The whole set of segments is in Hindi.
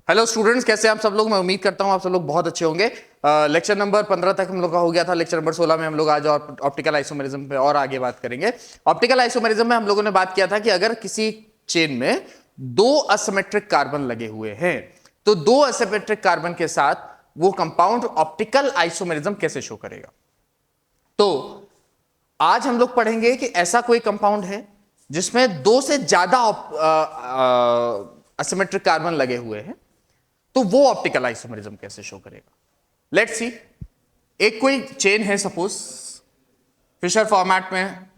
हेलो स्टूडेंट्स, कैसे आप सब लोग। मैं उम्मीद करता हूं आप सब लोग बहुत अच्छे होंगे। लेक्चर नंबर 15 तक हम लोग का हो गया था। लेक्चर नंबर 16 में हम लोग आज ऑप्टिकल आइसोमेरिज्म पे और आगे बात करेंगे। ऑप्टिकल आइसोमेरिज्म में हम लोगों ने बात किया था कि अगर किसी चेन में दो असिमेट्रिक कार्बन लगे हुए हैं तो दो असिमेट्रिक कार्बन के साथ वो कंपाउंड ऑप्टिकल आइसोमेरिज्म कैसे शो करेगा। तो आज हम लोग पढ़ेंगे कि ऐसा कोई कंपाउंड है जिसमें दो से ज्यादा असिमेट्रिक कार्बन लगे हुए हैं, तो वो ऑप्टिकल आइसोमेरिज्म कैसे शो करेगा। लेट्स सी, एक कोई चेन है, सपोज फिशर फॉर्मेट में,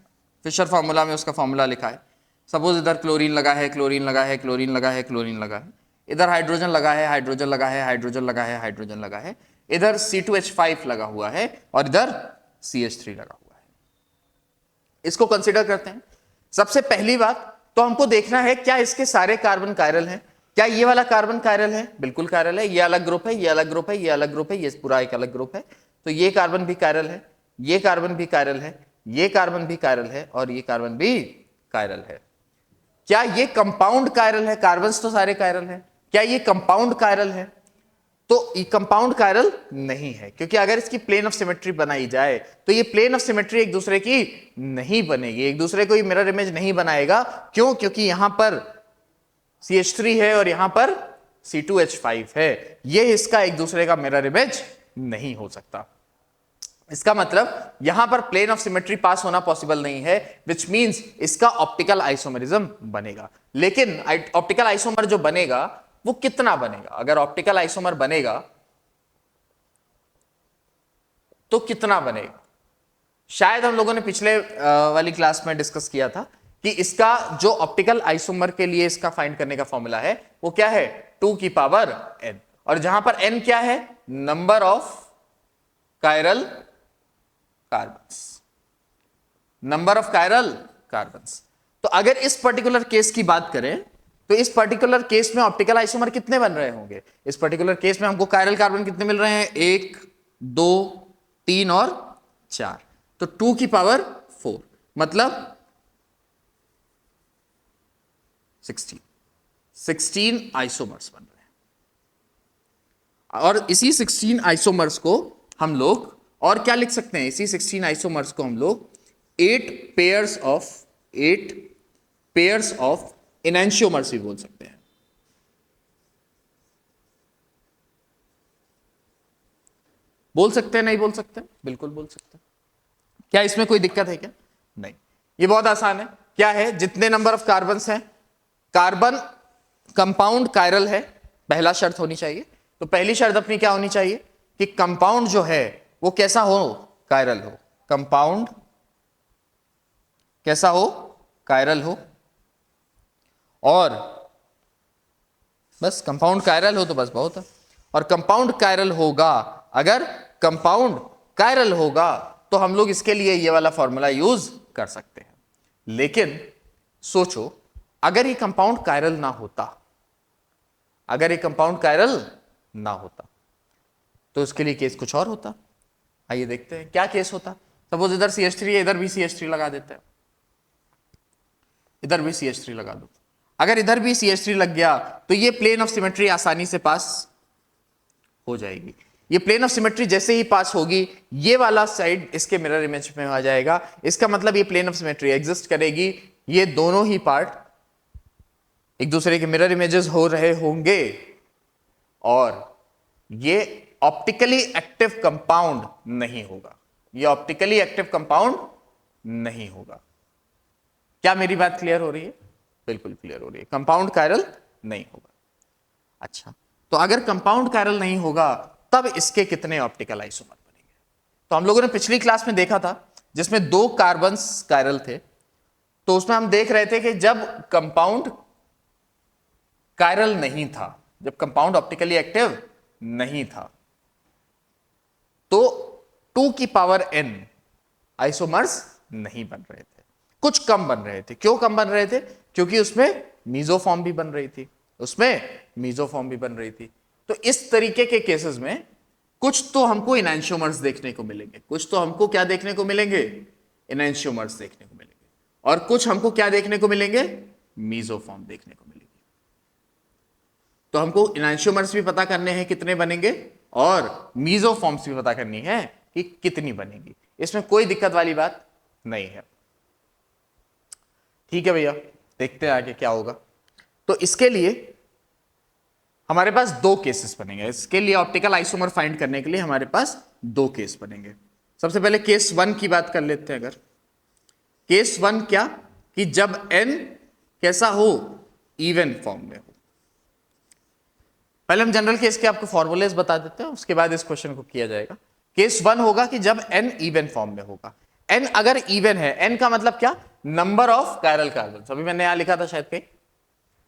फिशर फॉर्मूला में उसका फॉर्मूला लिखा है। सपोज इधर क्लोरीन लगा है, क्लोरीन लगा है, क्लोरीन लगा है, क्लोरीन लगा है, इधर हाइड्रोजन लगा है, हाइड्रोजन लगा है, हाइड्रोजन लगा है, हाइड्रोजन लगा है, इधर C2H5 लगा हुआ है और इधर CH3 लगा हुआ है। इसको कंसिडर करते हैं। सबसे पहली बात तो हमको देखना है क्या इसके सारे कार्बन कायरल हैं। क्या ये वाला कार्बन कायरल है? बिल्कुल कायरल है। ये अलग ग्रुप है, ये अलग ग्रुप है, ये अलग ग्रुप है, ये पूरा एक अलग ग्रुप है। तो ये कार्बन भी कायरल है, ये कार्बन भी कायरल है, ये कार्बन भी कायरल है और ये कार्बन भी कायरल है। क्या ये कंपाउंड कायरल है? कार्बन्स तो सारे कायरल है। क्या ये कंपाउंड कायरल है? तो ये कंपाउंड कायरल नहीं है, क्योंकि अगर इसकी प्लेन ऑफ सिमेट्री बनाई जाए तो ये प्लेन ऑफ सिमेट्री एक दूसरे की नहीं बनेगी, एक दूसरे को मिरर इमेज नहीं बनाएगा। क्यों? क्योंकि यहां पर CH3 है और यहां पर C2H5 है। ये इसका एक दूसरे का मिरर इमेज नहीं हो सकता। इसका मतलब यहां पर प्लेन ऑफ सिमेट्री पास होना पॉसिबल नहीं है, विच मींस इसका ऑप्टिकल आइसोमेरिज्म बनेगा। लेकिन ऑप्टिकल आइसोमर जो बनेगा वो कितना बनेगा? अगर ऑप्टिकल आइसोमर बनेगा तो कितना बनेगा? शायद हम लोगों ने पिछले वाली क्लास में डिस्कस किया था कि इसका जो ऑप्टिकल आइसोमर के लिए इसका फाइंड करने का फॉर्मूला है वो क्या है? 2 की पावर n। और जहां पर n क्या है? Number of chiral carbons, number of chiral carbons. तो अगर इस पर्टिकुलर केस की बात करें तो इस पर्टिकुलर केस में ऑप्टिकल आइसोमर कितने बन रहे होंगे? इस पर्टिकुलर केस में हमको कायरल कार्बन कितने मिल रहे हैं? 1, 2, 3 और 4। तो 2 की पावर 4 मतलब 16 आइसोमर्स बन रहे हैं। और इसी 16 आइसोमर्स को हम लोग और क्या लिख सकते हैं? इसी 16 आइसोमर्स को हम लोग 8 पेयर्स ऑफ इनैंशियोमर्स भी बोल सकते हैं। बोल सकते हैं, नहीं बोल सकते? बिल्कुल बोल सकते हैं। क्या इसमें कोई दिक्कत है क्या? नहीं, ये बहुत आसान है। क्या है? जितने नंबर ऑफ कार्बन्स हैं, कार्बन कंपाउंड कायरल है, पहला शर्त होनी चाहिए। तो पहली शर्त अपनी क्या होनी चाहिए कि कंपाउंड जो है वो कैसा हो? कायरल हो। कंपाउंड कैसा हो? कायरल हो। और बस कंपाउंड कायरल हो तो बस बहुत है। और कंपाउंड कायरल होगा, अगर कंपाउंड कायरल होगा तो हम लोग इसके लिए ये वाला फॉर्मूला यूज कर सकते हैं। लेकिन सोचो, अगर ये कंपाउंड कायरल ना होता, अगर ये कंपाउंड कायरल ना होता तो उसके लिए केस कुछ और होता। आइए देखते हैं क्या केस होता। सपोज इधर CH3 है, इधर भी CH3 लगा देते हैं, इधर भी CH3 लगा दो। अगर इधर भी CH3 लग गया तो ये प्लेन ऑफ सिमेट्री आसानी से पास हो जाएगी। ये प्लेन ऑफ सिमेट्री जैसे ही पास होगी, ये वाला साइड इसके मिरर इमेज में आ जाएगा। इसका मतलब ये प्लेन ऑफ सिमेट्री एग्जिस्ट करेगी, ये दोनों ही पार्ट एक दूसरे के मिरर इमेजेस हो रहे होंगे और ये ऑप्टिकली एक्टिव कंपाउंड नहीं होगा। ये ऑप्टिकली एक्टिव कंपाउंड नहीं होगा। क्या मेरी बात क्लियर हो रही है? बिल्कुल क्लियर हो रही है। कंपाउंड कायरल नहीं होगा। अच्छा, तो अगर कंपाउंड कायरल नहीं होगा तब इसके कितने ऑप्टिकल आइसोमर बनेंगे? तो हम लोगों ने पिछली क्लास में देखा था जिसमें 2 कार्बन्स कायरल थे। तो उसमें हम देख रहे थे कि जब कंपाउंड कायरल नहीं था, जब कंपाउंड ऑप्टिकली एक्टिव नहीं था, तो 2 की पावर n आइसोमर्स नहीं बन रहे थे, कुछ कम बन रहे थे। क्यों कम बन रहे थे? क्योंकि उसमें मीजोफॉर्म भी बन रही थी, उसमें मीजोफॉर्म भी बन रही थी। तो इस तरीके के केसेस में कुछ तो हमको इनैंशियोमर्स देखने को मिलेंगे, कुछ तो हमको क्या देखने को मिलेंगे? इनैंशियोमर्स देखने को मिलेंगे। और कुछ हमको क्या देखने को मिलेंगे? मीजोफॉर्म देखने को मिलेंगे। तो हमको इनांशियोमर्स भी पता करने हैं कितने बनेंगे, और मीजोफॉर्म्स भी पता करनी है कि कितनी बनेगी। इसमें कोई दिक्कत वाली बात नहीं है। ठीक है भैया, देखते हैं आगे क्या होगा। तो इसके लिए हमारे पास दो केसेस बनेंगे। इसके लिए ऑप्टिकल आइसोमर फाइंड करने के लिए हमारे पास दो केस बनेंगे। सबसे पहले केस 1 की बात कर लेते हैं। अगर केस 1 क्या, कि जब n कैसा हो, इवन फॉर्म में हो। पहले हम जनरल केस के आपको फॉर्मूलेस बता देते हैं, उसके बाद इस क्वेश्चन को किया जाएगा। केस 1 होगा कि जब n इवन फॉर्म में होगा। n अगर इवन है, n का मतलब क्या, नंबर ऑफ कायरल कार्बन। अभी मैंने यहां लिखा था शायद कहीं,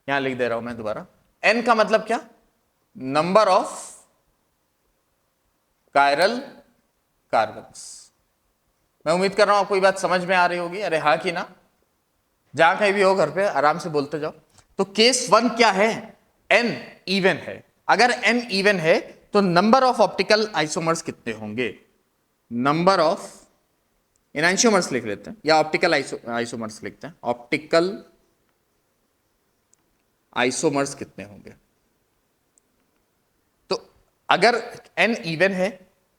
यहां लिख दे रहा हूं मैं दोबारा। n का मतलब क्या, नंबर ऑफ कायरल कार्बन्स। मैं उम्मीद कर रहा हूं आपको ये बात समझ में आ रही होगी। अरे हाँ कि ना, जहां कहीं भी हो घर पे आराम से बोलते जाओ। तो केस 1 क्या है, n इवन है। अगर n इवन है तो नंबर ऑफ ऑप्टिकल आइसोमर्स कितने होंगे, नंबर ऑफ एनांशियोमर्स लिख लेते हैं, या ऑप्टिकल आइसोमर्स लिखते हैं। ऑप्टिकल आइसोमर्स कितने होंगे। तो अगर n इवन है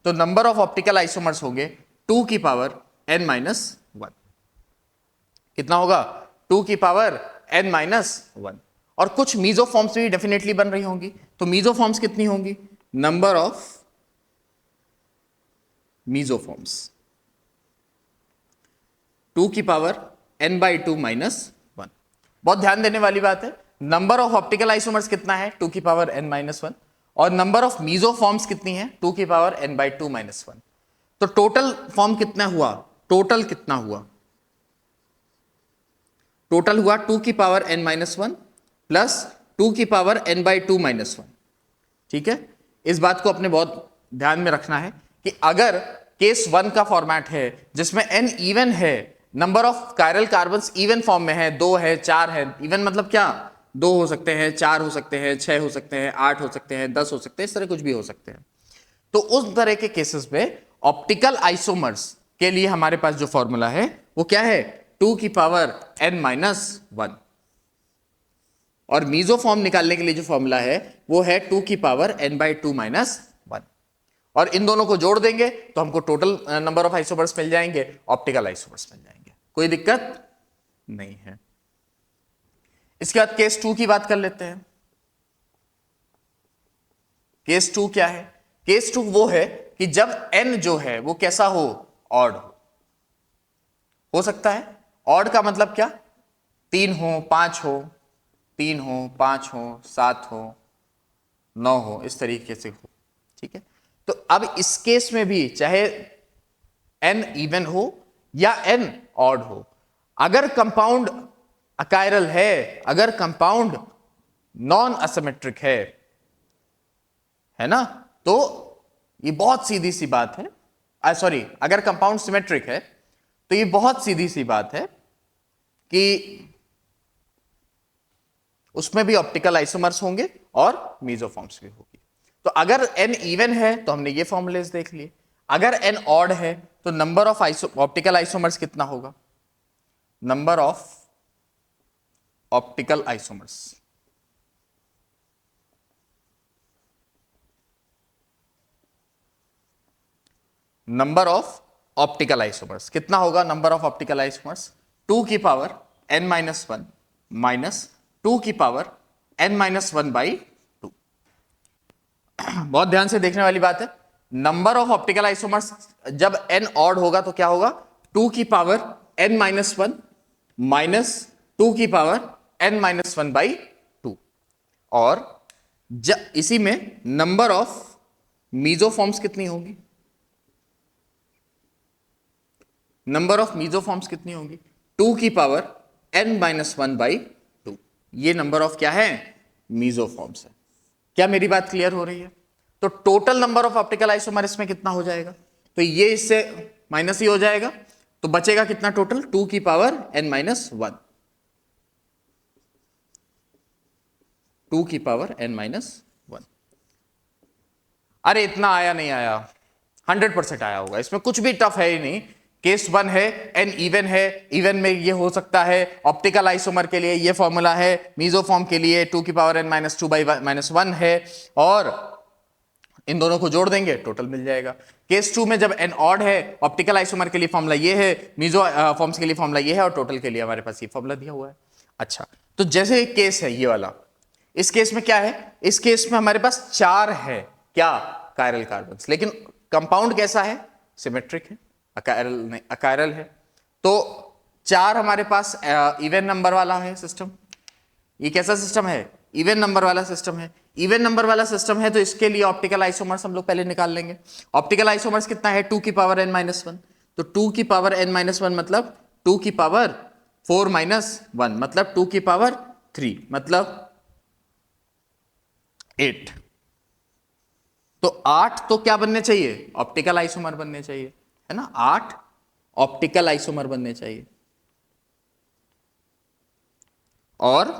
तो नंबर ऑफ ऑप्टिकल आइसोमर्स होंगे 2 की पावर n माइनस 1। कितना होगा, 2 की पावर n माइनस 1। और कुछ मीजोफॉर्म्स भी डेफिनेटली बन रही होंगी। तो मीजोफॉर्म्स कितनी होंगी, नंबर ऑफ मीजोफॉर्म्स 2 की पावर n बाई 2 माइनस 1। बहुत ध्यान देने वाली बात है, नंबर ऑफ ऑप्टिकल आइसोमर्स कितना है, 2 की पावर n माइनस 1, और नंबर ऑफ मीजोफॉर्म्स कितनी है, 2 की पावर n बाई 2 माइनस 1। तो टोटल फॉर्म कितना हुआ, टोटल कितना हुआ, टोटल हुआ 2 की पावर n माइनस 1 प्लस 2 की पावर n बाई 2 माइनस 1। ठीक है, इस बात को अपने बहुत ध्यान में रखना है कि अगर केस 1 का फॉर्मेट है जिसमें n इवन है, number of chiral carbons even form में है, 2 है, 4 है। इवन मतलब क्या, 2 हो सकते हैं, 4 हो सकते हैं, 6 हो सकते हैं, 8 हो सकते हैं, 10 हो सकते हैं, इस तरह कुछ भी हो सकते हैं। तो उस तरह के केसेस में ऑप्टिकल आइसोमर्स के लिए हमारे पास जो फॉर्मूला है वो क्या है, 2 की पावर n माइनस 1। और मीजोफॉर्म निकालने के लिए जो फॉर्मूला है वो है 2 की पावर n बाई 2 माइनस 1। और इन दोनों को जोड़ देंगे तो हमको टोटल नंबर ऑफ आइसोमर्स मिल जाएंगे, ऑप्टिकल आइसोमर्स मिल जाएंगे। कोई दिक्कत नहीं है। इसके बाद केस 2 की बात कर लेते हैं। केस 2 क्या है, केस 2 वो है कि जब n जो है वो कैसा हो, ऑड हो सकता है। ऑड का मतलब क्या, 3 हो, 5 हो, 3 हो, 5 हो, 7 हो, 9 हो, इस तरीके से हो। ठीक है, तो अब इस केस में भी चाहे n इवन हो या n ऑड हो, अगर कंपाउंड अकायरल है, अगर कंपाउंड नॉन असिमेट्रिक है ना, तो ये बहुत सीधी सी बात है। सॉरी, अगर कंपाउंड सिमेट्रिक है तो ये बहुत सीधी सी बात है कि उसमें भी ऑप्टिकल आइसोमर्स होंगे और मीजोफॉर्म्स भी होगी। तो अगर n इवन है तो हमने ये फॉर्मुलेस देख लिए। अगर n ऑड है तो नंबर ऑफ ऑप्टिकल आइसोमर्स कितना होगा, number of optical isomers, number of optical isomers कितना होगा, नंबर ऑफ ऑप्टिकल आइसोमर्स 2 की पावर n माइनस 1 माइनस 2 की पावर n माइनस 1 बाई 2। बहुत ध्यान से देखने वाली बात है, नंबर ऑफ ऑप्टिकल आइसोमर्स जब n ऑड होगा तो क्या होगा, 2 की पावर n माइनस 1 माइनस 2 की पावर n माइनस 1 बाई 2। और इसी में नंबर ऑफ मीजोफॉर्म्स कितनी होगी, नंबर ऑफ मीजोफॉर्म्स कितनी होगी, 2 की पावर n माइनस 1 बाई 2। ये नंबर ऑफ क्या है, मीजोफॉर्म्स है। क्या मेरी बात क्लियर हो रही है। तो total number of optical isomer इसमें कितना हो जाएगा, तो ये इससे माइनस ही हो जाएगा, तो बचेगा कितना टोटल, 2 की पावर n माइनस 1, 2 की पावर n माइनस 1। अरे इतना आया नहीं आया, 100% आया होगा, इसमें कुछ भी टफ है ही नहीं केस 1 है n इवन है, इवन में ये हो सकता है ऑप्टिकल आइसोमर के लिए ये फॉर्मूला है, मीजोफॉर्म के लिए 2 की power n minus 2 by minus 1 है, और इन दोनों को जोड़ देंगे टोटल मिल जाएगा। केस 2 में जब n ऑड है, ऑप्टिकल आइसोमर के लिए फॉर्मूला ये है, मीजो फॉर्म्स के लिए फॉर्मूला ये है, और टोटल के लिए हमारे पास ये फॉर्मूला दिया हुआ है। अच्छा, तो जैसे एक केस है ये वाला, इस केस में क्या है, इस केस में हमारे पास 4 है क्या कायरल कार्बन्स, लेकिन कंपाउंड कैसा है, सिमेट्रिक है, अकायरल नहीं, अकायरल है। तो 4 हमारे पास इवन नंबर वाला है सिस्टम। ये कैसा सिस्टम है, इवन नंबर वाला सिस्टम है। इवन नंबर वाला सिस्टम है तो इसके लिए ऑप्टिकल आइसोमर्स हम लोग पहले निकाल लेंगे। ऑप्टिकल आइसोमर्स कितना है, 2 की पावर n माइनस 1, तो 2 की पावर n माइनस 1 मतलब 2 की पावर 4 माइनस 1 मतलब 2 की पावर 3 मतलब 8। तो 8 तो क्या बनने चाहिए, ऑप्टिकल आइसोमर बनने चाहिए, है ना, 8 ऑप्टिकल आइसोमर बनने चाहिए। और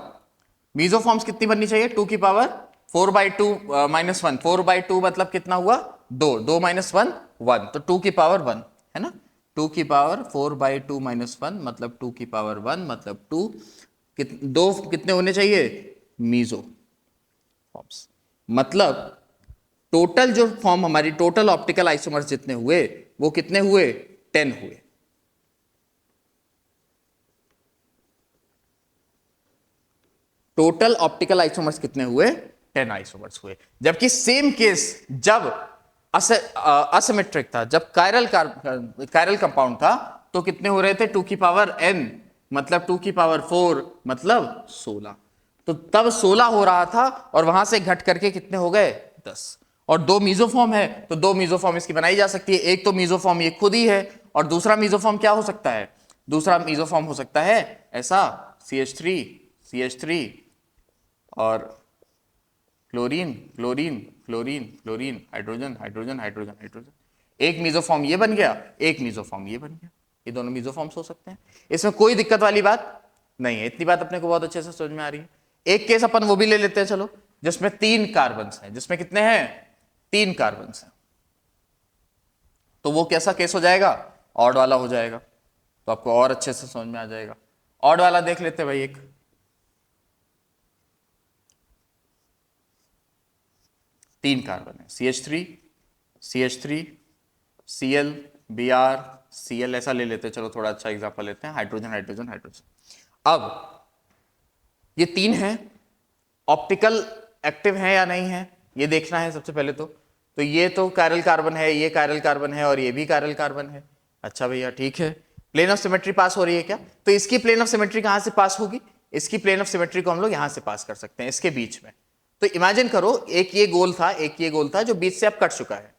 मीजोफॉर्म्स कितनी बननी चाहिए, 2 की पावर 4 बाई 2 माइनस 1, 4 बाई 2 मतलब कितना हुआ, 2, 2 माइनस 1 1, तो 2 की पावर 1 है ना, 2 की पावर 4 बाई 2 माइनस 1 मतलब 2 की पावर 1 मतलब 2, दो कितने होने चाहिए, मीजो फॉर्म्स। मतलब टोटल जो फॉर्म हमारी टोटल ऑप्टिकल आइसोमर्स जितने हुए वो कितने हुए, 10 हुए। टोटल ऑप्टिकल आइसोमर्स कितने हुए, 10 आइसोमर्स हुए। जबकि सेम केस जब असिमेट्रिक था, जब कायरल कंपाउंड था, तो कितने हो रहे थे, 2 की पावर n मतलब 2 की पावर 4 मतलब 16। तो तब 16 हो रहा था और वहां से घट करके कितने हो गए, 10। और 2 मीजोफॉर्म है तो 2 मीजोफॉर्म इसकी बनाई जा सकती है। एक तो मीजोफॉर्म ये खुद ही है, और दूसरा मीजोफॉर्म क्या हो सकता है, दूसरा मीजोफॉर्म हो सकता है ऐसा, CH3 और chlorine chlorine chlorine chlorine, hydrogen hydrogen hydrogen hydrogen. एक मीजोफॉर्म ये बन गया, एक मीजोफॉर्म ये बन गया, ये दोनों मीजोफॉर्म्स हो सकते हैं। इसमें कोई दिक्कत वाली बात नहीं है, इतनी बात अपने को बहुत अच्छे से समझ में आ रही है। एक केस अपन वो भी ले लेते हैं चलो, जिसमें 3 कार्बन्स हैं, जिसमें कितने हैं, 3 कार्बन्स हैं। तो वो कैसा केस हो जाएगा, ऑड वाला हो जाएगा। तो आपको और अच्छे से समझ में आ जाएगा। ऑड वाला देख लेते हैं भाई, एक 3 कार्बन है, CH3 Cl Br Cl, ऐसा ले लेते हैं चलो, थोड़ा अच्छा एग्जांपल लेते हैं, हाइड्रोजन हाइड्रोजन हाइड्रोजन। अब ये 3 हैं, ऑप्टिकल एक्टिव है या नहीं है ये देखना है सबसे पहले। तो ये तो कायरल कार्बन है, ये कायरल कार्बन है, और ये भी कायरल कार्बन है। अच्छा भैया ठीक है, प्लेन ऑफ सिमेट्री पास हो रही है क्या, तो इसकी प्लेन ऑफ सिमेट्री कहां से पास होगी, इसकी प्लेन ऑफ सिमेट्री को हम लोग यहां से पास कर सकते हैं, इसके बीच में। तो इमेजिन करो एक ये गोल था, एक ये गोल था जो बीच से अब कट चुका है।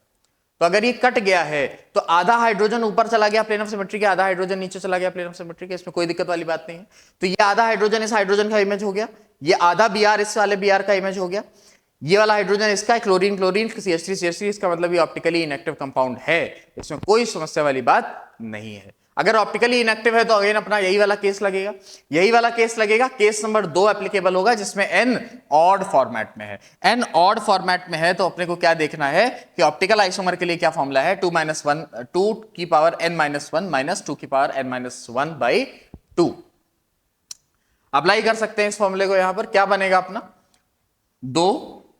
तो अगर ये कट गया है तो आधा हाइड्रोजन ऊपर चला गया प्लेन ऑफ सिमेट्री के, आधा हाइड्रोजन नीचे चला गया प्लेन ऑफ सिमेट्री के, इसमें कोई दिक्कत वाली बात नहीं है। तो ये आधा हाइड्रोजन इस हाइड्रोजन का इमेज हो गया, ये आधा Br इस वाले Br का इमेज हो गया, ये वाला हाइड्रोजन इसका है, क्लोरीन क्लोरीन CH3 इसका मतलब ये ऑप्टिकली इनएक्टिव कंपाउंड है, इसमें कोई समस्या वाली बात नहीं है। अगर ऑप्टिकली इनएक्टिव है तो अगेन अपना यही वाला केस लगेगा, यही वाला केस लगेगा। केस नंबर 2 एप्लीकेबल होगा जिसमें n ऑड फॉर्मेट में है। n ऑड फॉर्मेट में है तो अपने को क्या देखना है कि ऑप्टिकल आइसोमर के लिए क्या फॉर्मूला है, 2 की पावर n माइनस 1 माइनस 2 की power n minus 1 by 2। Apply कर सकते हैं इस फॉर्मूले को, यहां पर क्या बनेगा अपना, 2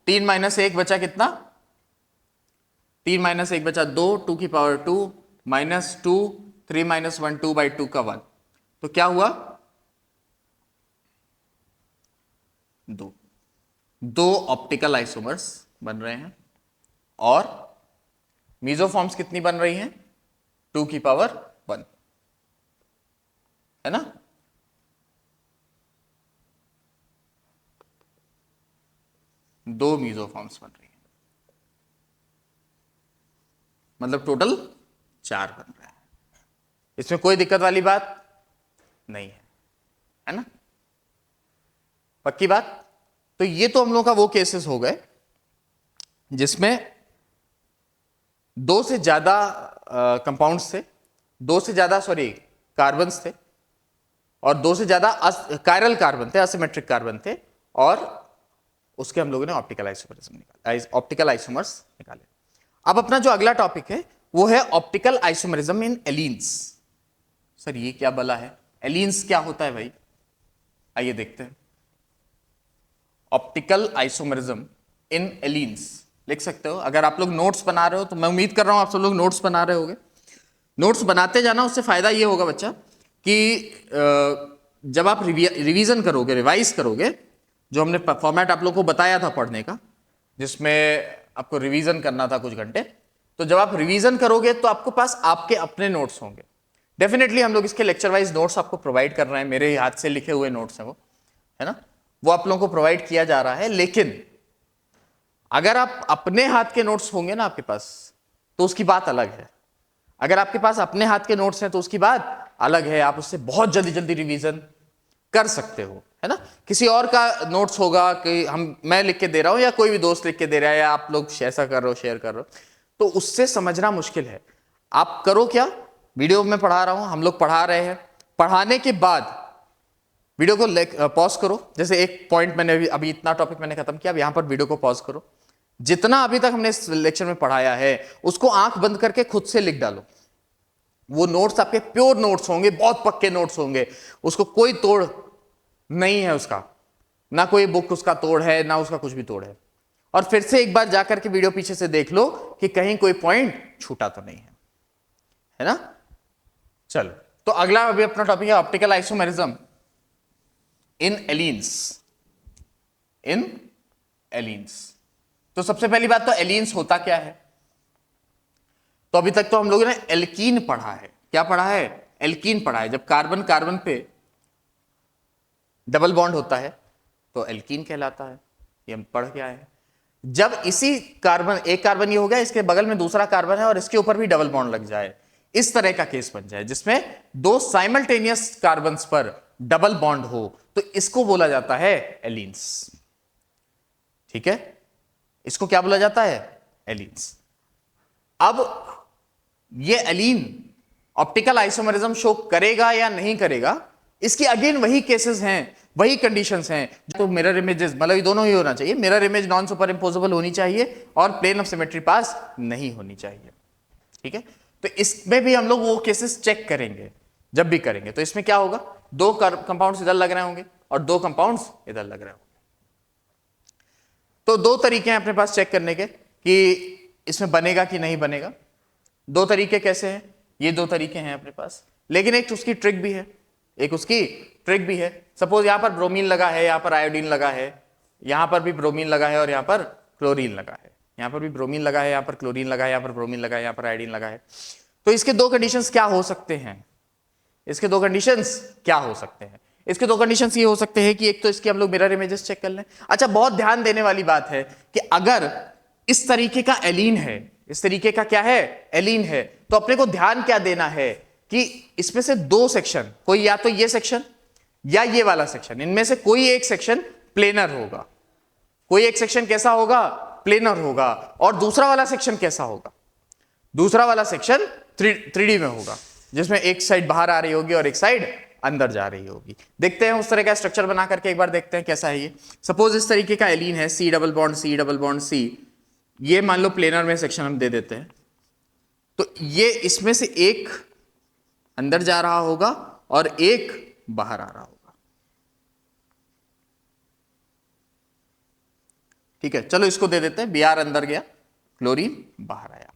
3 माइनस 1 बचा कितना, 3 माइनस 1 बचा 2, 2 की पावर 2 माइनस 2 3 माइनस 1 2 बाई 2 का 1, तो क्या हुआ, 2 ऑप्टिकल आइसोमर्स बन रहे हैं। और मीजोफॉर्म्स कितनी बन रही हैं, 2 की पावर 1, है ना। दो मीजोफॉर्म्स बन रही हैं, मतलब टोटल 4 बन रहा है। इसमें कोई दिक्कत वाली बात नहीं है ना, पक्की बात। तो ये तो हम लोग का वो केसेस हो गए जिसमें 2 से ज्यादा कंपाउंड्स थे, 2 से ज्यादा कार्बन्स थे, और 2 से ज्यादा कायरल कार्बन थे, असिमेट्रिक कार्बन थे, और उसके हम लोगों ने ऑप्टिकल आइसोमर्स निकाले। अब अपना जो अगला टॉपिक है वो है ऑप्टिकल आइसोमेरिज्म इन एलीन्स। सर ये क्या बला है, एलीन्स क्या होता है भाई, आइए देखते हैं। ऑप्टिकल आइसोमेरिज्म इन एलीन्स लिख सकते हो। अगर आप लोग नोट्स बना रहे हो तो मैं उम्मीद कर रहा हूं आप सब लोग नोट्स बना रहे होगे। नोट्स बनाते जाना, उससे फायदा ये होगा बच्चा कि जब आप रिवीजन करोगे, रिवाइज करोगे, जो हमने फॉर्मेट आप लोग को बताया था पढ़ने का, जिसमें आपको रिवीजन करना था कुछ घंटे, तो जब आप रिवीजन करोगे तो आपके पास आपके अपने नोट्स होंगे। डेफिनेटली हम लोग इसके लेक्चर वाइज नोट्स आपको प्रोवाइड कर रहे हैं, मेरे हाथ से लिखे हुए नोट्स हैं वो, है ना, वो आप लोगों को प्रोवाइड किया जा रहा है। लेकिन अगर आप अपने हाथ के नोट्स होंगे ना आपके पास, तो उसकी बात अलग है। अगर आपके पास अपने हाथ के नोट्स हैं तो उसकी बात अलग है, आप उससे बहुत जल्दी जल्दी रिवीजन कर सकते हो, है ना। किसी और का नोट्स होगा कि मैं लिख के दे रहा हूं या कोई भी दोस्त लिख के दे रहा है या आप लोग ऐसा कर रहे हो, शेयर कर रहे हो, तो उससे समझना मुश्किल है। आप करो क्या, वीडियो में पढ़ा रहा हूं, हम लोग पढ़ा रहे हैं, पढ़ाने के बाद वीडियो को पॉज करो। जैसे एक पॉइंट मैंने अभी इतना टॉपिक मैंने खत्म किया, अब यहां पर वीडियो को पॉज करो। जितना अभी तक हमने इस लेक्चर में पढ़ाया है उसको आंख बंद करके खुद से लिख डालो। वो नोट्स आपके प्योर नोट्स होंगे, बहुत पक्के नोट्स होंगे, उसको कोई तोड़ नहीं है उसका, ना कोई बुक उसका तोड़ है, ना उसका कुछ भी तोड़ है। और फिर से एक बार जाकर के वीडियो पीछे से देख लो कि कहीं कोई पॉइंट छूटा तो नहीं है ना। चलो, तो अगला अभी अपना टॉपिक है ऑप्टिकल आइसोमेरिज्म इन एलीन्स। इन एलीन्स, तो सबसे पहली बात तो एलीन्स होता क्या है। तो अभी तक तो हम लोगों ने एल्कीन पढ़ा है। क्या पढ़ा है, एल्कीन पढ़ा है। जब कार्बन कार्बन पे डबल बॉन्ड होता है तो एल्कीन कहलाता है, ये हम पढ़ के आए हैं। जब इसी कार्बन, एक कार्बन ये हो गया, इसके बगल में दूसरा कार्बन है और इसके ऊपर भी डबल बॉन्ड लग जाए, इस तरह का केस बन जाए जिसमें दो साइमल्टेनियस कार्बन्स पर डबल बॉन्ड हो, तो इसको बोला जाता है एलीन्स। ठीक है, इसको क्या बोला जाता है, एलीन्स। अब ये एलीन ऑप्टिकल आइसोमेरिज्म शो करेगा या नहीं करेगा, इसकी अगेन वही केसेस हैं, वही कंडीशंस हैं। तो मिरर इमेजेस, मतलब ये दोनों ही होना चाहिए, मिरर इमेज नॉन सुपर इंपोजेबल होनी चाहिए और प्लेन ऑफ सिमेट्री पास नहीं होनी चाहिए। ठीक है, तो इसमें भी हम लोग वो केसेस चेक करेंगे जब भी करेंगे। तो इसमें क्या होगा, दो कंपाउंड्स इधर लग रहे होंगे और दो कंपाउंड्स इधर लग रहे होंगे। तो दो तरीके हैं अपने पास चेक करने के कि इसमें बनेगा कि नहीं बनेगा। दो तरीके कैसे हैं, ये दो तरीके हैं अपने पास, लेकिन एक उसकी ट्रिक भी है, एक उसकी ट्रिक भी है। सपोज यहां पर ब्रोमीन लगा है, यहां पर आयोडीन लगा है, यहां पर भी ब्रोमीन लगा है और यहां पर क्लोरीन लगा है, यहां पर भी ब्रोमीन लगा है, यहां पर क्लोरीन लगा है, यहां पर ब्रोमीन लगा है, यहां पर आयोडीन लगा है। तो इसके दो कंडीशंस क्या हो सकते हैं, इसके दो कंडीशंस क्या हो सकते हैं, इसके दो कंडीशंस ये हो सकते हैं कि एक तो इसके हम लोग मिरर इमेजेस चेक कर लें। अच्छा, बहुत ध्यान देने वाली बात है कि अगर इस तरीके का एलीन है, इस तरीके का क्या है, एलीन है, तो अपने को ध्यान क्या देना है कि इसमें से दो सेक्शन, कोई या तो ये सेक्शन या ये वाला सेक्शन, इनमें से कोई एक सेक्शन प्लेनर होगा। कोई एक सेक्शन कैसा होगा, प्लेनर होगा, और दूसरा वाला सेक्शन कैसा होगा, दूसरा वाला सेक्शन 3D में होगा, जिसमें एक साइड बाहर आ रही होगी और एक साइड अंदर जा रही होगी। देखते हैं उस तरह का स्ट्रक्चर बना करके एक बार देखते हैं कैसा है ये। सपोज इस तरीके का एलीन है, C double bond C double bond C, ये मान लो प्लेनर में सेक्शन हम दे देते हैं, तो ये इसमें से एक अंदर जा रहा होगा और एक बाहर आ रहा होगा। ठीक है, चलो इसको दे देते हैं, Br अंदर गया, क्लोरीन बाहर आया।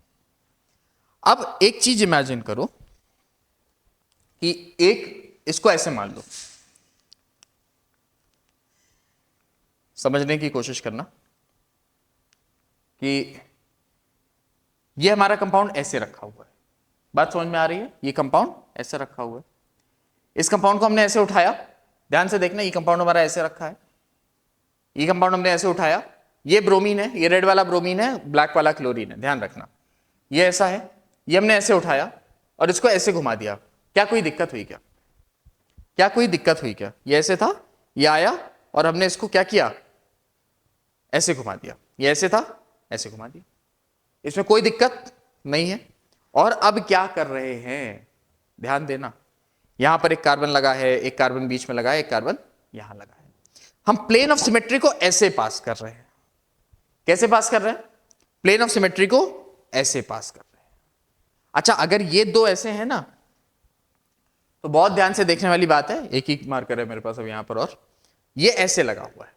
अब एक चीज इमेजिन करो कि एक, इसको ऐसे मान लो, समझने की कोशिश करना कि ये हमारा कंपाउंड ऐसे रखा हुआ है, बात समझ में आ रही है, ये कंपाउंड ऐसे रखा हुआ है, इस कंपाउंड को हमने ऐसे उठाया, ध्यान से देखना, ये कंपाउंड हमारा ऐसे रखा है, ये कंपाउंड हमने ऐसे उठाया, ये ब्रोमीन है, ये रेड वाला ब्रोमीन है, ब्लैक वाला क्लोरीन है, ध्यान रखना, ये ऐसा है, ये हमने ऐसे उठाया और इसको ऐसे घुमा दिया। क्या कोई दिक्कत हुई क्या, क्या कोई दिक्कत हुई क्या, ये ऐसे था, ये आया और हमने इसको क्या किया, ऐसे घुमा दिया, ये ऐसे था, ऐसे घुमा दिया, इसमें कोई दिक्कत नहीं है। और अब क्या कर रहे हैं, ध्यान देना, यहां पर एक कार्बन लगा है, एक कार्बन बीच में लगा है, एक कार्बन यहां लगा है, हम प्लेन ऑफ सिमेट्री को ऐसे पास कर रहे हैं। कैसे पास कर रहे हैं, प्लेन ऑफ सिमेट्री को ऐसे पास कर रहे हैं। अच्छा, अगर ये दो ऐसे हैं ना, तो बहुत ध्यान से देखने वाली बात है, एक ही मार्कर है मेरे पास अब यहां पर, और ये ऐसे लगा हुआ है,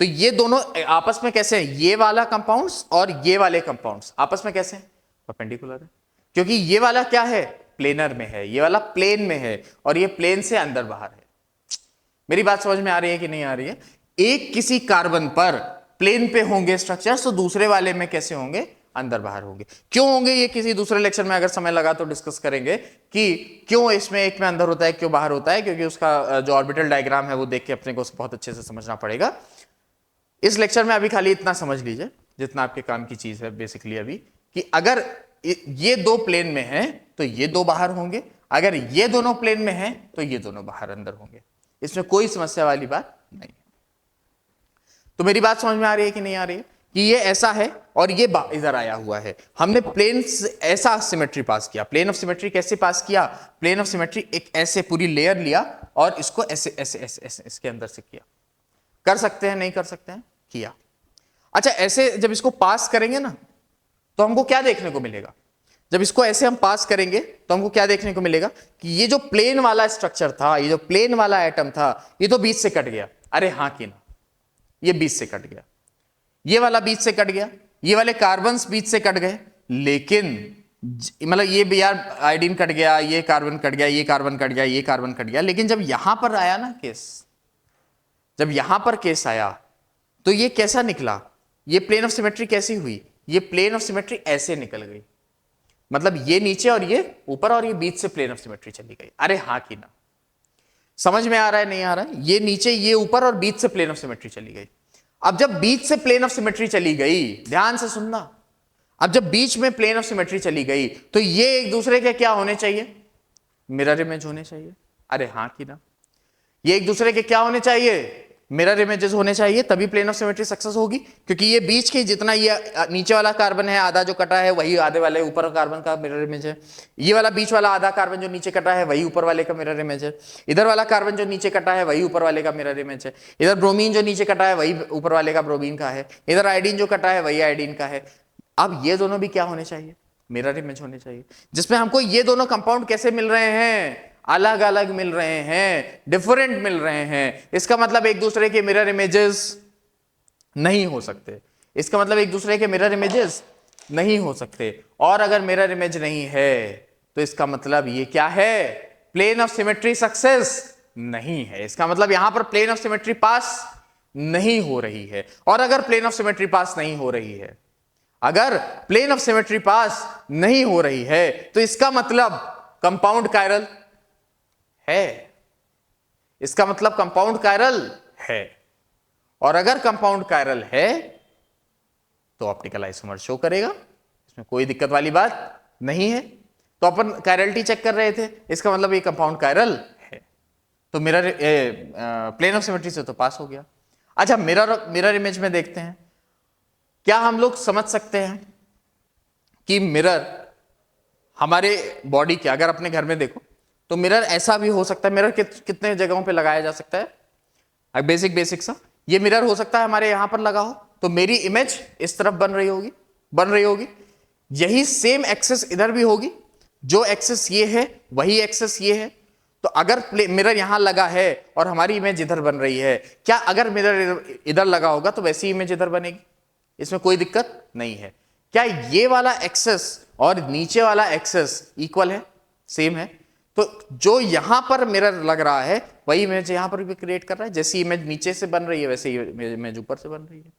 तो ये दोनों आपस में कैसे हैं? ये वाला कंपाउंड्स और ये वाले कंपाउंड्स आपस में कैसे हैं? परपेंडिकुलर है, क्योंकि ये वाला क्या है? प्लेनर में है, ये वाला प्लेन में है, और ये प्लेन से अंदर बाहर है। मेरी बात समझ में आ रही है कि नहीं आ रही है? एक किसी कार्बन पर प्लेन पे होंगे स्ट्रक्चर्स, तो दूसरे वाले में कैसे होंगे? अंदर बाहर होंगे। क्यों होंगे ये किसी दूसरे लेक्चर में अगर समय लगा तो डिस्कस करेंगे कि क्यों इसमें एक में अंदर होता है, क्यों बाहर होता है, क्योंकि उसका जो ऑर्बिटल डायग्राम है वो देख के अपने को बहुत अच्छे से समझना पड़ेगा। इस लेक्चर में अभी खाली इतना समझ लीजिए जितना आपके काम की चीज है बेसिकली अभी, कि अगर ये दो प्लेन में है तो ये दो बाहर होंगे, अगर ये दोनों प्लेन में है तो ये दोनों बाहर अंदर होंगे। इसमें कोई समस्या वाली बात नहीं। तो मेरी बात समझ में आ रही है कि नहीं आ रही है? कि ये ऐसा है और ये इधर आया हुआ है। हमने प्लेन ऐसा सिमेट्री पास किया। प्लेन ऑफ सिमेट्री कैसे पास किया? प्लेन ऑफ सिमेट्री एक ऐसे पूरी लेयर लिया और इसको ऐसे ऐसे ऐसे ऐसे इसके अंदर से किया। कर सकते हैं, नहीं कर सकते हैं? किया। अच्छा, ऐसे जब इसको पास करेंगे ना तो हमको क्या देखने को मिलेगा? जब इसको ऐसे हम पास करेंगे तो हमको क्या देखने को मिलेगा? कि ये जो प्लेन वाला स्ट्रक्चर था, ये जो प्लेन वाला एटम था, ये तो बीच से कट गया। अरे हाँ कि ना, ये बीच से कट गया, ये वाला बीच से कट गया, ये वाले कार्बन्स बीच से कट गए, लेकिन मतलब ये भी यार आयोडीन कट गया, ये कार्बन कट गया, ये कार्बन कट गया, ये कार्बन कट गया, लेकिन जब यहां पर आया ना केस, जब यहां पर केस आया तो ये कैसा निकला? ये प्लेन ऑफ सिमेट्री कैसी हुई? ये प्लेन ऑफ सिमेट्री ऐसे निकल गई, मतलब ये नीचे और ये ऊपर, और ये बीच से प्लेन ऑफ सिमेट्री चली गई। अरे हाँ कि ना, समझ में आ रहा है नहीं आ रहा है? ये नीचे, ये ऊपर, और बीच से प्लेन ऑफ सिमेट्री चली गई। अब जब बीच से प्लेन ऑफ सिमेट्री चली गई, ध्यान से सुनना, अब जब बीच में प्लेन ऑफ सिमेट्री चली गई तो ये एक दूसरे के क्या होने चाहिए? मिरर इमेज होने चाहिए। अरे हाँ कि ना, ये एक दूसरे के क्या होने चाहिए? मिरर इमेजेस होने चाहिए, तभी प्लेन ऑफ सिमेट्री सक्सेस होगी। क्योंकि ये बीच के जितना ये नीचे वाला कार्बन है आधा जो कटा है, वही आधे वाले ऊपर कार्बन का मिरर इमेज है। ये वाला बीच वाला आधा कार्बन जो नीचे कटा है, वही ऊपर वाले का मिरर इमेज है। इधर वाला कार्बन जो नीचे कटा है, वही ऊपर वाले का मिरर इमेज है। इधर ब्रोमीन जो नीचे कटा है, वही ऊपर वाले का ब्रोमीन का है। इधर आयोडीन जो कटा है, वही आयोडीन का है। अब ये दोनों भी क्या होने चाहिए? मिरर इमेज होने चाहिए, जिसमें हमको ये दोनों कंपाउंड कैसे मिल रहे हैं? अलग अलग मिल रहे हैं, डिफरेंट मिल रहे हैं। इसका मतलब एक दूसरे के मिरर इमेजेस नहीं हो सकते। इसका मतलब एक दूसरे के मिरर इमेजेस नहीं हो सकते। और अगर मिरर इमेज नहीं है तो इसका मतलब ये क्या है? प्लेन ऑफ सिमेट्री सक्सेस नहीं है। इसका मतलब यहां पर प्लेन ऑफ सिमेट्री पास नहीं हो रही है। और अगर प्लेन ऑफ सिमेट्री पास नहीं हो रही है, अगर प्लेन ऑफ सिमेट्री पास नहीं हो रही है, तो इसका मतलब कंपाउंड कायरल है। इसका मतलब कंपाउंड कायरल है। और अगर कंपाउंड कायरल है तो ऑप्टिकल आइसोमर शो करेगा, इसमें कोई दिक्कत वाली बात नहीं है। तो अपन कायरलिटी चेक कर रहे थे, इसका मतलब ये कंपाउंड कायरल है, तो मिरर प्लेन ऑफ सिमेट्री से तो पास हो गया। अच्छा, मिरर इमेज में देखते हैं, क्या हम लोग समझ सकते हैं कि मिरर हमारे बॉडी के, अगर अपने घर में देखो तो मिरर ऐसा भी हो सकता है। मिरर कितने जगहों पे लगाया जा सकता है? बेसिक सा ये मिरर हो सकता है हमारे यहां पर लगा हो, तो मेरी इमेज इस तरफ बन रही होगी। यही सेम एक्सेस इधर भी होगी, जो एक्सेस ये है वही एक्सेस ये है। तो अगर मिरर यहां लगा है और हमारी इमेज इधर बन रही है, क्या अगर मिरर इधर लगा होगा तो वैसी इमेज इधर बनेगी? इसमें कोई दिक्कत नहीं है। क्या ये वाला एक्सेस और नीचे वाला एक्सेस इक्वल है, सेम है? तो जो यहां पर मिरर लग रहा है वही इमेज यहां पर भी क्रिएट कर रहा है। जैसी इमेज नीचे से बन रही है वैसे इमेज ऊपर से बन रही है।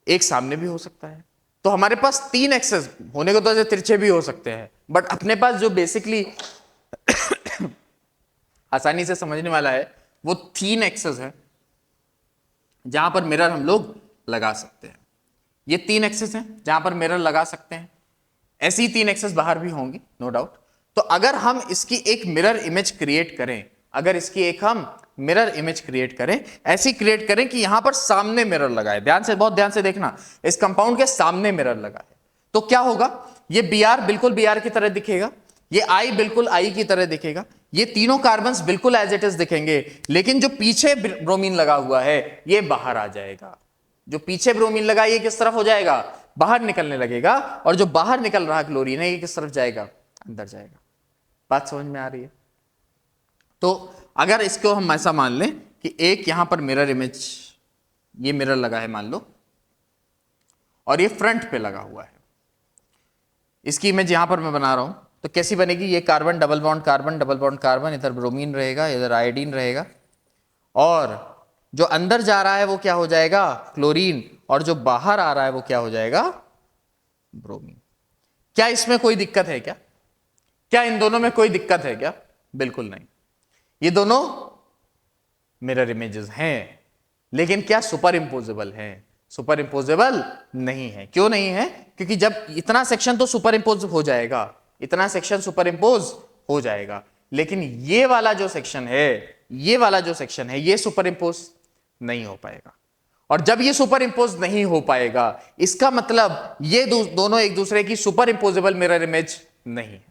एक सामने भी हो सकता है। तो हमारे पास तीन एक्सेस होने को तो ऐसे तिरछे भी हो सकते हैं, बट अपने पास जो बेसिकली आसानी से समझने वाला है वो तीन एक्सेस है जहां पर मिरर हम लोग लगा सकते हैं। ये तीन एक्सेस हैं जहां पर मिरर लगा सकते हैं। ऐसी तीन एक्सेस बाहर भी होंगी, नो डाउट। तो अगर हम इसकी एक मिरर इमेज क्रिएट करें, अगर इसकी एक हम मिरर इमेज क्रिएट करें, ऐसी क्रिएट करें कि यहां पर सामने मिरर लगा है, ध्यान से, बहुत ध्यान से देखना, इस कंपाउंड के सामने मिरर लगा है, तो क्या होगा? ये Br बिल्कुल Br की तरह दिखेगा, ये I बिल्कुल I की तरह दिखेगा, ये तीनों कार्बन्स बिल्कुल एज इट इज दिखेंगे, लेकिन जो पीछे ब्रोमीन लगा हुआ है ये बाहर आ जाएगा। जो पीछे ब्रोमीन लगा ये किस तरफ हो जाएगा? बाहर निकलने लगेगा, और जो बाहर निकल रहा क्लोरीन है ये किस तरफ जाएगा, अंदर जाएगा। बात समझ में आ रही है? तो अगर इसको हम ऐसा मान लें कि एक यहां पर मिरर इमेज, ये मिरर लगा है मान लो, और ये फ्रंट पे लगा हुआ है, इसकी इमेज यहां पर मैं बना रहा हूं, तो कैसी बनेगी, ये carbon double bond carbon double bond carbon, इधर ब्रोमीन रहेगा, इधर आयोडीन रहेगा, और जो अंदर जा रहा है वो क्या हो जाएगा, क्लोरीन, और जो बाहर आ रहा है वो क्या हो जाएगा, ब्रोमीन। क्या इसमें कोई दिक्कत है क्या? क्या इन दोनों में कोई दिक्कत है क्या? बिल्कुल नहीं। ये दोनों मिरर इमेजेस हैं, लेकिन क्या सुपर इंपोजेबल हैं? सुपर इंपोजेबल नहीं है। क्यों नहीं है? क्योंकि जब इतना सेक्शन तो सुपर इंपोज हो जाएगा, इतना सेक्शन सुपर इंपोज हो जाएगा, लेकिन ये वाला जो सेक्शन है, ये वाला जो सेक्शन है, ये सुपर इंपोज नहीं हो पाएगा। और जब ये सुपर इंपोज नहीं हो पाएगा, इसका मतलब ये दोनों एक दूसरे की सुपर इंपोजेबल मिरर इमेज नहीं है।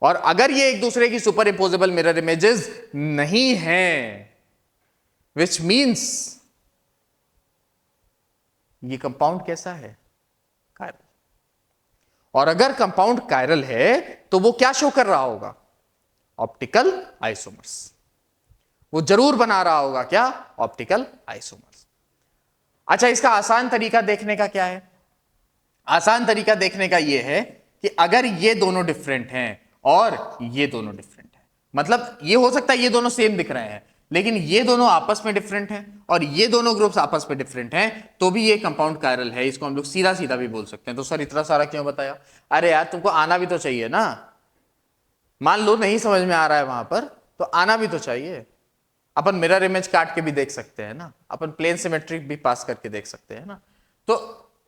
और अगर ये एक दूसरे की सुपर इंपोजेबल मिरर इमेजेस नहीं है, विच मीन्स ये कंपाउंड कैसा है, कायरल। और अगर कंपाउंड कायरल है तो वो क्या शो कर रहा होगा, ऑप्टिकल आइसोमर्स। वो जरूर बना रहा होगा क्या, ऑप्टिकल आइसोमर्स। अच्छा, इसका आसान तरीका देखने का क्या है? आसान तरीका देखने का यह है कि अगर ये दोनों डिफरेंट हैं और ये दोनों डिफरेंट हैं, मतलब ये हो सकता है ये दोनों सेम दिख रहे हैं, लेकिन ये दोनों आपस में डिफरेंट हैं और ये दोनों ग्रुप्स आपस में डिफरेंट हैं, तो भी ये कंपाउंड कायरल है। इसको हम लोग सीधा सीधा भी बोल सकते हैं। तो सर इतना सारा क्यों बताया? अरे यार, तुमको आना भी तो चाहिए ना। मान लो नहीं समझ में आ रहा है वहां पर, तो आना भी तो चाहिए। अपन मिरर इमेज काट के भी देख सकते हैं ना, अपन प्लेन सिमेट्री भी पास करके देख सकते हैं ना। तो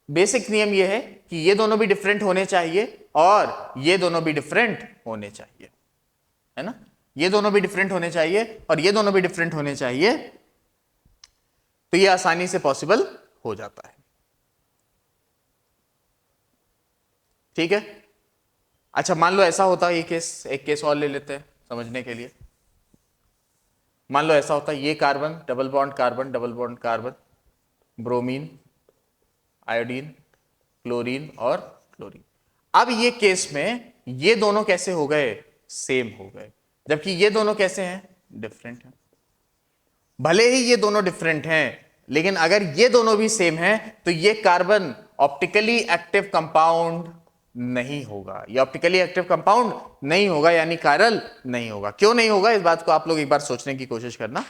बेसिक नियम यह है कि ये दोनों भी डिफरेंट होने चाहिए और ये दोनों भी डिफरेंट होने चाहिए, है ना। ये दोनों भी डिफरेंट होने चाहिए और ये दोनों भी डिफरेंट होने चाहिए, तो ये आसानी से पॉसिबल हो जाता है। ठीक है। अच्छा, मान लो ऐसा होता है, ये केस, एक केस और ले लेते हैं समझने के लिए। मान लो ऐसा होता है, ये carbon double bond carbon double bond carbon, bromine, iodine, chlorine और क्लोरीन। अब ये केस में ये दोनों कैसे हो गए, सेम हो गए, जबकि ये दोनों कैसे हैं, डिफरेंट हैं। भले ही ये दोनों डिफरेंट हैं, लेकिन अगर ये दोनों भी सेम हैं तो ये कार्बन ऑप्टिकली एक्टिव कंपाउंड नहीं होगा, ये ऑप्टिकली एक्टिव कंपाउंड नहीं होगा, यानी कायरल नहीं होगा। क्यों नहीं होगा, इस बात को आप लोग एक बार सोचने की कोशिश करना,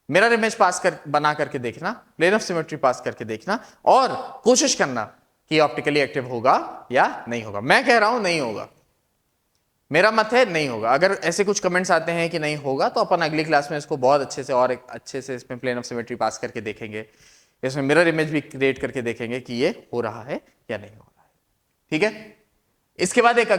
मिरर इमेज पास कर बना करके देखना, प्लेन ऑफ सिमेट्री पास करके देखना, और कोशिश करना कि ऑप्टिकली एक्टिव होगा या नहीं होगा। मैं कह रहा हूं नहीं होगा, मेरा मत है नहीं होगा। अगर ऐसे कुछ कमेंट्स आते हैं कि नहीं होगा, तो अपन अगली क्लास में इसको बहुत अच्छे से और एक अच्छे से इसमें प्लेन ऑफ सिमेट्री पास करके देखेंगे, इसमें मिरर इमेज भी क्रिएट करके देखेंगे कि ये हो रहा है या नहीं हो रहा है। ठीक है। इसके बाद एक